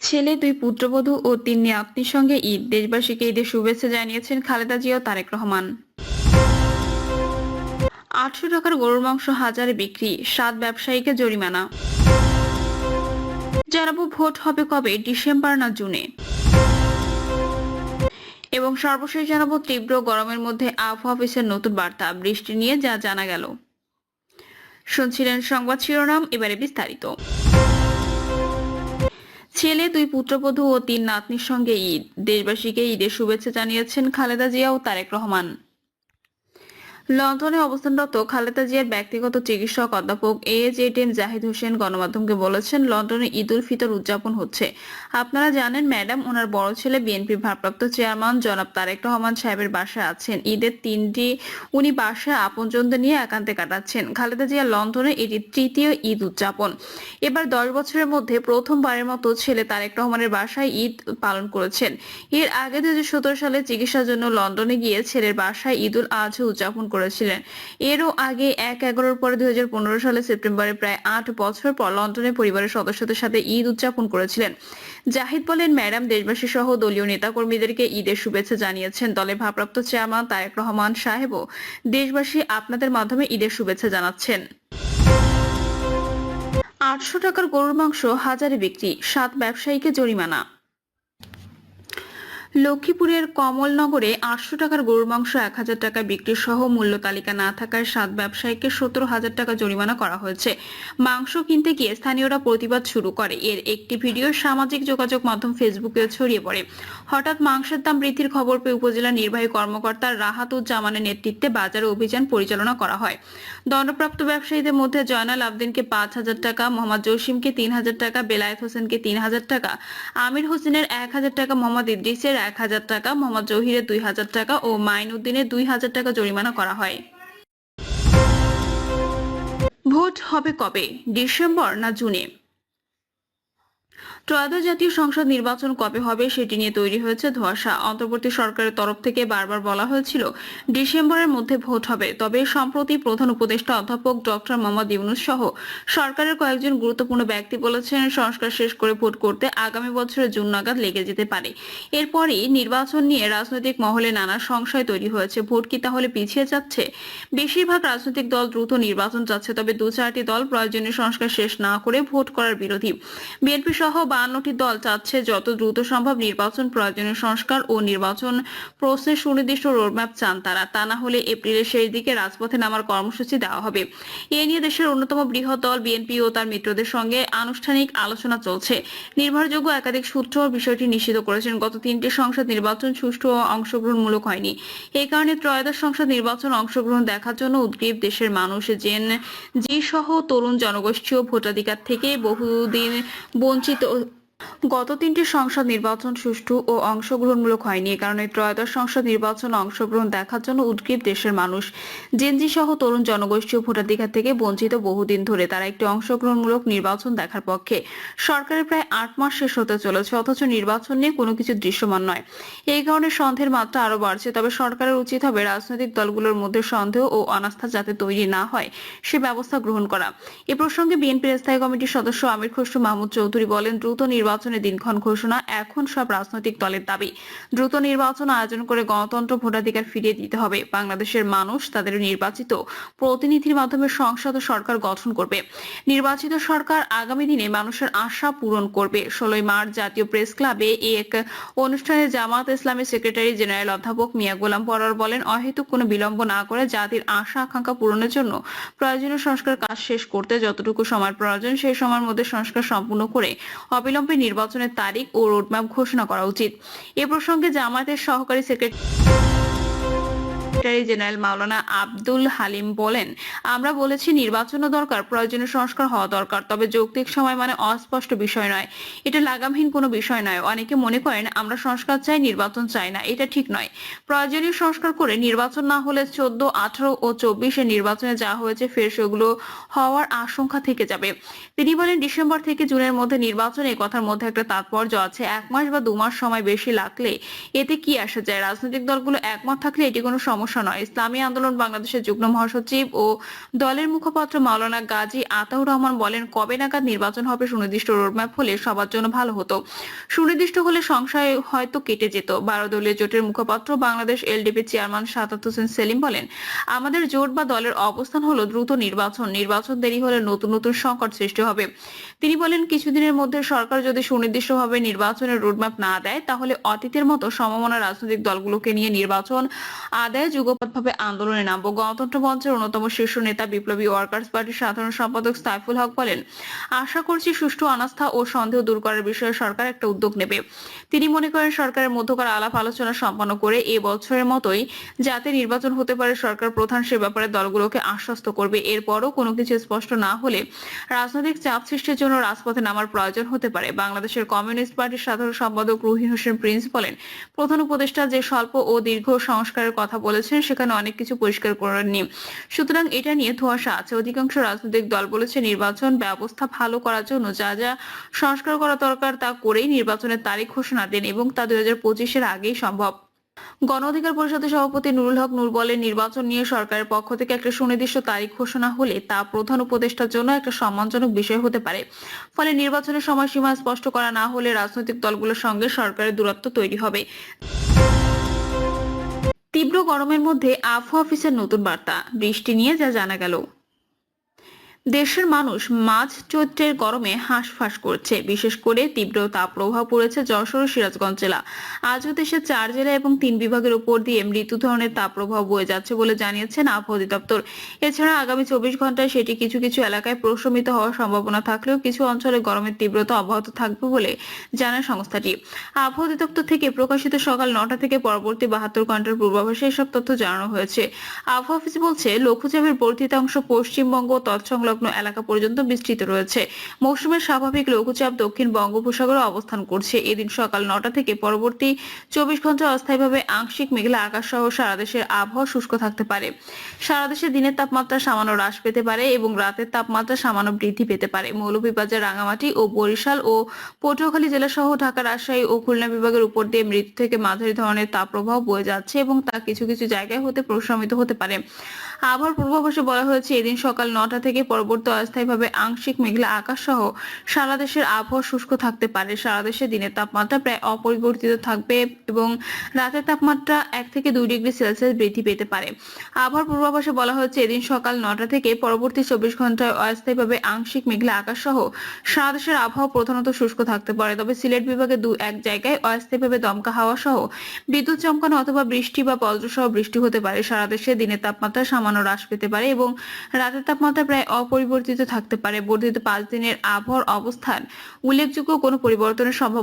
ছেলে, দুই পুত্রবধূ ও তিন নাতনির সঙ্গে ঈদ। দেশবাসীকে ঈদের শুভেচ্ছা জানিয়েছেন খালেদা জিয়া ও তারেক রহমান। 800 টাকার গরুর মাংস হাজারে বিক্রি, 7 ব্যবসায়ীকে জরিমানা। জানাবো ভোট হবে কবে, ডিসেম্বর না জুনে। এবং সর্বশেষ জানাবো তীব্র গরমের মধ্যে আবহাওয়া অফিসের নতুন বার্তা, বৃষ্টি নিয়ে যা জানা গেল। শুনছিলেন সংবাদ শিরোনাম, এবারে বিস্তারিত। ছেলে, দুই পুত্রবধূ ও তিন নাতনির সঙ্গে ঈদ। দেশবাসীকে ঈদের শুভেচ্ছা জানিয়েছেন খালেদা জিয়া ও তারেক রহমান। লন্ডনে অবস্থানরত খালেদা জিয়ার ব্যক্তিগত চিকিৎসক অধ্যাপক AHM জাহিদ হোসেন গণমাধ্যমকে বলেছেন, লন্ডনে ঈদ উল ফিতর উদযাপন হচ্ছে। আপনারা জানেন ম্যাডাম, ওনার বড় ছেলে বিএনপির ভারপ্রাপ্ত চেয়ারম্যান জনাব তারেক রহমান সাহেবের বাসায় আছেন। ঈদের দিনটি উনি বাসায় আপনজনদের নিয়ে একান্তে কাটাচ্ছেন। খালেদা জিয়া লন্ডনে এটি তৃতীয় ঈদ উদযাপন। এবার 10 বছরের মধ্যে প্রথমবারের মতো ছেলে তারেক রহমানের বাসায় ঈদ পালন করেছেন। এর আগে 2017 সালে চিকিৎসার জন্য লন্ডনে গিয়ে ছেলের বাসায় ঈদ উল আজহা উদযাপন করেছিলেন। এরও আগে 1/11 পরে 2015 সালে সেপ্টেম্বরে প্রায় 8 বছর পর লন্ডনে পরিবারের সদস্যদের সাথে ঈদ উদযাপন করেছিলেন। জাহিদ বলেন, ম্যাডাম দেশবাসী সহ দলীয় নেতাকর্মীদেরকে ঈদের শুভেচ্ছা জানিয়েছেন। দলের ভারপ্রাপ্ত চেয়ারম্যান তারেক রহমান সাহেবও দেশবাসী আপনাদের মাধ্যমে ঈদের শুভেচ্ছা জানাচ্ছেন। 800 টাকার গরুর মাংস হাজারে বিক্রি, 7 ব্যবসায়ীকে জরিমানা। লক্ষ্মীপুরের কমলনগরে 800 টাকার গরুর মাংস 1000 টাকা বিক্রি সহ মূল্য তালিকা না থাকায় 7 ব্যবসায়ীকে 17,000 টাকা জরিমানা করা হয়েছে। মাংস কিনতে গিয়ে স্থানীয়রা প্রতিবাদ শুরু করে। এর একটি ভিডিও সামাজিক যোগাযোগ মাধ্যম ফেসবুকে ছড়িয়ে পড়ে। হঠাৎ মাংসের দাম বৃদ্ধির খবর পেয়ে উপজেলা নির্বাহী কর্মকর্তা রাহাতুজ্জামানের নেতৃত্বে বাজারে অভিযান পরিচালনা করা হয়। দণ্ডপ্রাপ্ত ব্যবসায়ীদের মধ্যে জয়নাল আবদিনকে 5,000 টাকা, মোহাম্মদ জসিমকে 3,000 টাকা, বেলায়েত হোসেনকে 3,000 টাকা, আমির হোসেনের 1,000 টাকা, মোহাম্মদ ইদ্রিসের 1,000 টাকা, মোহাম্মদ জহিরের 2,000 টাকা ও মাইনুদ্দিনের 2,000 টাকা জরিমানা করা হয়। ভোট হবে কবে, ডিসেম্বর না জুনে? ত্রয়োদশ জাতীয় সংসদ নির্বাচন কবে হবে সেটি নিয়ে তৈরি হয়েছে ধোঁয়াশা। অন্তর্বর্তী সরকারের তরফ থেকে বারবার বলা হয়েছিল ডিসেম্বরের মধ্যে ভোট হবে। তবে সম্প্রতি প্রধান উপদেষ্টা অধ্যাপক ডক্টর মোহাম্মদ ইউনূস সহ সরকারের কয়েকজন গুরুত্বপূর্ণ ব্যক্তি বলেছেন, সংস্কার শেষ করে ভোট করতে আগামী বছরের জুন নাগাদ লেগে যেতে পারে। এরপরই নির্বাচন নিয়ে রাজনৈতিক মহলে নানা সংশয় তৈরি হয়েছে। ভোট কি তাহলে পিছিয়ে যাচ্ছে? বেশিরভাগ রাজনৈতিক দল দ্রুত নির্বাচন চাচ্ছে, তবে 2-4টি দল প্রয়োজনীয় সংস্কার শেষ না করে ভোট করার বিরোধী। বিএনপি সহ 52টি দল চাচ্ছে যত দ্রুত সম্ভব নির্বাচন, প্রয়োজনীয় সংস্কার ও নির্বাচন প্রশ্নের সুনির্দিষ্ট রোডম্যাপ চান তারা। তা না হলে এপ্রিলের শেষ দিকে রাজপথে নামার কর্মসূচি দেওয়া হবে। এ নিয়ে দেশের অন্যতম বৃহৎ দল বিএনপি ও তার মিত্রদের সঙ্গে আনুষ্ঠানিক আলোচনা চলছে। নির্ভরযোগ্য একাধিক সূত্র বিষয়টি নিশ্চিত করেছেন, গত 3টি সংসদ নির্বাচন সুষ্ঠু ও অংশগ্রহণমূলক হয়নি। এই কারণে ত্রয়োদশ সংসদ নির্বাচন অংশগ্রহণ দেখার জন্য উদ্গ্রীব দেশের মানুষ। জি সহ তরুণ জনগোষ্ঠীও ভোটাধিকার থেকে বহুদিন বঞ্চিত। গত 3টি সংসদ নির্বাচন সুষ্ঠু ও অংশগ্রহণমূলক হয়নি। এ কারণে ত্রয়োদশ সংসদ নির্বাচন অংশগ্রহণ দেখার জন্য উদ্গ্রীব দেশের মানুষ। জেনজি সহ তরুণ জনগোষ্ঠী ও ভোটাধিকার থেকে বঞ্চিত বহুদিন ধরে। তারা একটি অংশগ্রহণমূলক নির্বাচন দেখার পক্ষে। সরকারের প্রায় 8 মাস শেষ হতে চলেছে, অথচ নির্বাচন নিয়ে কোনো কিছু দৃশ্যমান নয়। এই কারণে সন্দেহের মাত্রা আরো বাড়ছে। তবে সরকারের উচিত হবে রাজনৈতিক দলগুলোর মধ্যে সন্দেহ ও অনাস্থা যাতে তৈরি না হয় সে ব্যবস্থা গ্রহণ করা। এ প্রসঙ্গে বিএনপির স্থায়ী কমিটির সদস্য আমির খসরু মাহমুদ চৌধুরী বলেন, দ্রুত নির্বাচনের দিনক্ষণ ঘোষণা এখন সব রাজনৈতিক দলের দাবি। দ্রুত নির্বাচন আয়োজন করে গণতন্ত্র, ভোটাধিকার ফিরিয়ে দিতে হবে। বাংলাদেশের মানুষ তাদের নির্বাচিত প্রতিনিধির মাধ্যমে সংসদ ও সরকার গঠন করবে। নির্বাচিত সরকার আগামী দিনে মানুষের আশা পূরণ করবে। 16 মার্চ জাতীয় প্রেস ক্লাবে এক অনুষ্ঠানে জামায়াত ইসলামীর সেক্রেটারি জেনারেল অধ্যাপক মিয়া গোলাম পরোয়ার বলেন, অহেতুক কোনো বিলম্ব না করে জাতির আশা আকাঙ্ক্ষা পূরণের জন্য প্রয়োজনীয় সংস্কার কাজ শেষ করতে যতটুকু সময় প্রয়োজন সেই সময়ের মধ্যে সংস্কার সম্পূর্ণ করে অবিলম্বে নির্বাচনের তারিখ ও রোডম্যাপ ঘোষণা করা উচিত। এ প্রসঙ্গে জামায়াতের সহকারী সেক্রেটারি জেনারেল মাওলানা আব্দুল হালিম বলেন, আমরা বলেছি নির্বাচনও দরকার, প্রয়োজনীয় সংস্কার হওয়া দরকার, তবে যৌক্তিক সময় মানে অস্পষ্ট বিষয় নয়। এটা লাগামহীন কোনো বিষয় নয়। অনেকে মনে করেন আমরা সংস্কার চাই, নির্বাচন চাই না, এটা ঠিক নয়। প্রয়োজনীয় সংস্কার করে নির্বাচন না হলে 14, 18 ও 24 এর নির্বাচনে যা হয়েছে ফের সেগুলো হওয়ার আশঙ্কা থেকে যাবে। তিনি বলেন, ডিসেম্বর থেকে জুনের মধ্যে নির্বাচন, এই কথার মধ্যে একটা তাৎপর্য আছে। 1 মাস বা 2 মাস সময় বেশি লাগলে এতে কি আসা যায়? রাজনৈতিক দলগুলো একমত থাকলে এটি কোনো সমস্যা সমস্যা নয়। ইসলামী আন্দোলন বাংলাদেশের যুগ্ম মহাসচিব ও দলের মুখপাত্র মাওলানা গাজী আতাউর রহমান বলেন, কবে নাগাদ নির্বাচন হবে সুনির্দিষ্ট রোডম্যাপ হলে সবার জন্য ভালো হতো। সুনির্দিষ্ট হলে সংশয় হয়তো কেটে যেত। 12 দলীয় জোটের মুখপাত্র বাংলাদেশ এলডিপি চেয়ারম্যান সাদাত হোসেন সেলিম বলেন, আমাদের জোট বা দলের অবস্থান হলো দ্রুত নির্বাচন দেরি হলে নতুন নতুন সংকট সৃষ্টি হবে। তিনি বলেন, কিছুদিনের মধ্যে সরকার যদি সুনির্দিষ্টভাবে নির্বাচনের রোডম্যাপ না দেয় তাহলে অতীতের মতো সমমনা রাজনৈতিক দলগুলোকে নিয়ে নির্বাচন আদায়ে যুগপৎভাবে আন্দোলনে নামবো। গণতন্ত্র মঞ্চের অন্যতম শীর্ষ নেতা বিপ্লবী ওয়ার্কার্স পার্টির সাধারণ সম্পাদক সাইফুল হক বলেন, আশা করছি সুষ্ঠু অনাস্থা ও সন্দেহ দূর করার বিষয়ে সরকার একটা উদ্যোগ নেবে। তিনি মনে করেন, সরকারের মধ্যকার আলাপ আলোচনা সম্পন্ন করে এ বছরের মতোই যাতে নির্বাচন হতে পারে সরকার প্রধান সে ব্যাপারে দলগুলোকে আশ্বস্ত করবে। এরপরও কোনো কিছু স্পষ্ট না হলে রাজনৈতিক চাপ সৃষ্টির জন্য রাজপথে নামার প্রয়োজন হতে পারে। বাংলাদেশের কমিউনিস্ট পার্টির সাধারণ সম্পাদক রুহিন হোসেন প্রিন্স বলেন, প্রধান উপদেষ্টা যে স্বল্প ও দীর্ঘ সংস্কারের কথা বলেছেন সেখানে অনেক কিছু পরিষ্কার করেননি, সুতরাং এটা নিয়ে ধোঁয়াশা আছে। অধিকাংশ রাজনৈতিক দল বলেছে নির্বাচন ব্যবস্থা ভালো করার জন্য যা যা সংস্কার করা দরকার তা করেই নির্বাচনের তারিখ ঘোষণা দেন এবং তা 2025-এর আগেই সম্ভব। গণ অধিকার পরিষদের সভাপতি নুরুল হক নূর বলেন, নির্বাচন নিয়ে সরকারের পক্ষ থেকে একটা সুনির্দিষ্ট তারিখ ঘোষণা হলে তা প্রধান উপদেষ্টার জন্য একটা সম্মানজনক বিষয় হতে পারে। ফলে নির্বাচনের সময়সীমা স্পষ্ট করা না হলে রাজনৈতিক দলগুলোর সঙ্গে সরকারের দূরত্ব তৈরি হবে। তীব্র গরমের মধ্যে আবহাওয়া অফিসের নতুন বার্তা, বৃষ্টি নিয়ে যা জানা গেল। দেশের মানুষ মাঝ চৈত্রের গরমে হাঁসফাঁস করছে। বিশেষ করে তীব্র তাপপ্রবাহ পড়েছে যশোর ও সিরাজগঞ্জ জেলা। আজও দেশের 4 জেলা এবং 3 বিভাগের উপর দিয়ে মৃদু ধরনের তাপপ্রবাহ বয়ে যাচ্ছে বলে জানিয়েছেন আবহাওয়া অধিদপ্তর। এছাড়া আগামী 24 ঘন্টায় সেটি কিছু কিছু এলাকায় প্রশমিত হওয়ার সম্ভাবনা থাকলেও কিছু অঞ্চলে গরমের তীব্রতা অব্যাহত থাকবে বলে জানায় সংস্থাটি। আবহাওয়া অধিদপ্তর থেকে প্রকাশিত সকাল 9টা থেকে পরবর্তী 72 ঘন্টার পূর্বাভাসে এসব তথ্য জানানো হয়েছে। আবহাওয়া অফিস বলছে, লঘুচাপের বর্ধিতাংশ পশ্চিমবঙ্গ তৎসংলগ্ন এলাকা পর্যন্ত বিস্তৃত রয়েছে। মৌসুমের স্বাভাবিক লঘুচাপ দক্ষিণ বঙ্গোপসাগরে অবস্থান করছে। এদিন সকাল 9টা থেকে পরবর্তী 24 ঘন্টা অস্থায়ীভাবে আংশিক মেঘলা আকাশ সহ সারা দেশের আবহাওয়া শুষ্ক থাকতে পারে। সারা দেশে দিনের তাপমাত্রা সামান্য হ্রাস পেতে পারে এবং রাতের তাপমাত্রা সামান্য বৃদ্ধি পেতে পারে। মৌলভীবাজার, রাঙামাটি ও বরিশাল ও পটুয়াখালী জেলা সহ ঢাকা, রাজশাহী ও খুলনা বিভাগের উপর দিয়ে মৃদু থেকে মাঝারি ধরনের তাপপ্রবাহ বয়ে যাচ্ছে এবং তা কিছু কিছু জায়গায় হতে প্রশমিত হতে পারে। আবহাওয়ার পূর্বাভাসে বলা হয়েছে, এদিন সকাল 9টা থেকে পরবর্তী অস্থায়ীভাবে আংশিক মেঘলা আকাশ সহ সারা দেশের আবহাওয়া শুষ্ক থাকতে পারে। সারা দেশে দিনের তাপমাত্রা প্রায় অপরিবর্তিত থাকবে এবং রাতের তাপমাত্রা 1 থেকে 2 ডিগ্রি সেলসিয়াস বৃদ্ধি পেতে পারে। আবহাওয়ার পূর্বাভাসে বলা হয়েছে, এদিন সকাল 9টা থেকে পরবর্তী 24 ঘন্টায় অস্থায়ীভাবে আংশিক মেঘলা আকাশ সহ সারা দেশের আবহাওয়া প্রধানত শুষ্ক থাকতে পারে। তবে সিলেট বিভাগে 2-1 জায়গায় অস্থায়ীভাবে দমকা হাওয়া সহ বিদ্যুৎ চমকানো অথবা বৃষ্টি বা বজ্র সহ বৃষ্টি হতে পারে। সারা দেশে দিনের তাপমাত্রা সামান্য হ্রাস পেতে পারে এবং রাতের তাপমাত্রা প্রায় অপরিবর্তিত থাকতে পারে। বর্ধিত 5 দিনের আবহাওয়ার অবস্থান উল্লেখযোগ্য কোনো পরিবর্তনের সম্ভাবনা